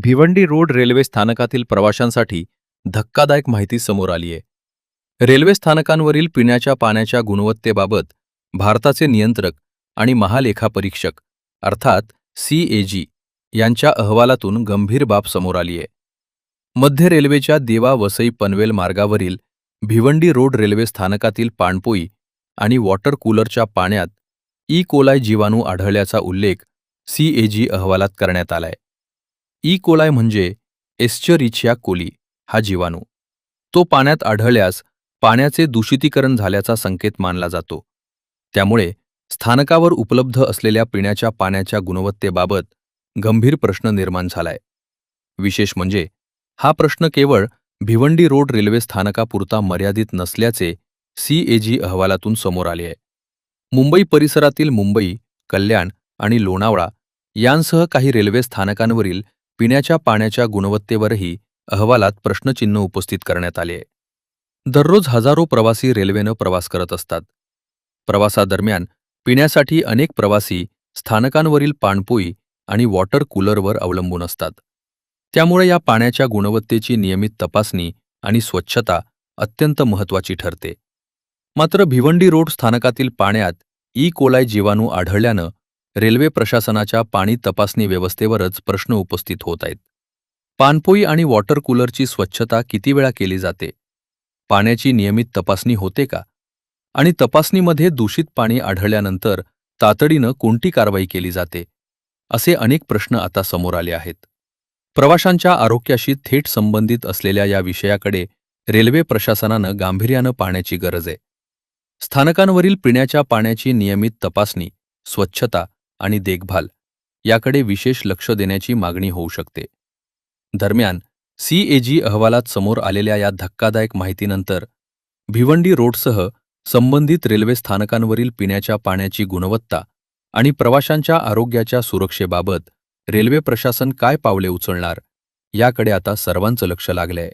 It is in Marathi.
भिवंडी रोड रेल्वे स्थानकातील प्रवाशांसाठी धक्कादायक माहिती समोर आली आहे। रेल्वे स्थानकांवरील पिण्याच्या पाण्याच्या गुणवत्तेबाबत भारताचे नियंत्रक आणि महालेखापरीक्षक अर्थात सीएजी यांच्या अहवालातून गंभीर बाब समोर आली आहे। मध्य रेल्वेच्या देवा वसई पनवेल मार्गावरील भिवंडी रोड रेल्वे स्थानकातील पाणपोई आणि वॉटर कूलरच्या पाण्यात कोलाई जीवाणू आढळल्याचा उल्लेख सीएजी अहवालात करण्यात आलाय। कोलाई म्हणजे एस्चरिचिया कोली हा जीवाणू। तो पाण्यात आढळल्यास पाण्याचे दूषितीकरण झाल्याचा संकेत मानला जातो। त्यामुळे स्थानकावर उपलब्ध असलेल्या पिण्याच्या पाण्याच्या गुणवत्तेबाबत गंभीर प्रश्न निर्माण झालाय। विशेष म्हणजे हा प्रश्न केवळ भिवंडी रोड रेल्वे स्थानकापुरता मर्यादित नसल्याचे सीएजी अहवालातून समोर आले आहे। मुंबई परिसरातील मुंबई, कल्याण आणि लोणावळा यांसह काही रेल्वे स्थानकांवरील पिण्याच्या पाण्याच्या गुणवत्तेवरही अहवालात प्रश्नचिन्ह उपस्थित करण्यात आले आहे। दररोज हजारो प्रवासी रेल्वेनं प्रवास करत असतात। प्रवासादरम्यान पिण्यासाठी अनेक प्रवासी स्थानकांवरील पाणपोई आणि वॉटर कूलरवर अवलंबून असतात। त्यामुळे या पाण्याच्या गुणवत्तेची नियमित तपासणी आणि स्वच्छता अत्यंत महत्त्वाची ठरते। मात्र भिवंडी रोड स्थानकातील पाण्यात कोलाई जीवाणू आढळल्यानं रेल्वे प्रशासनाच्या पाणी तपासणी व्यवस्थेवरच प्रश्न उपस्थित होत आहेत। पाणपोई आणि वॉटर कूलरची स्वच्छता किती वेळा केली जाते? पाण्याची नियमित तपासणी होते का? आणि तपासणीमध्ये दूषित पाणी आढळल्यानंतर तातडीनं कोणती कारवाई केली जाते? असे अनेक प्रश्न आता समोर आले आहेत। प्रवाशांच्या आरोग्याशी थेट संबंधित असलेल्या या विषयाकडे रेल्वे प्रशासनानं गांभीर्यानं पाहण्याची गरज आहे। स्थानकांवरील पिण्याच्या पाण्याची नियमित तपासणी, स्वच्छता आणि देखभाल याकडे विशेष लक्ष देण्याची मागणी होऊ शकते। दरम्यान सीएजी अहवालात समोर आलेल्या या धक्कादायक माहितीनंतर भिवंडी रोडसह संबंधित रेल्वे स्थानकांवरील पिण्याच्या पाण्याची गुणवत्ता आणि प्रवाशांच्या आरोग्याच्या सुरक्षेबाबत रेल्वे प्रशासन काय पावले उचलणार याकडे आता सर्वांचं लक्ष लागलंय।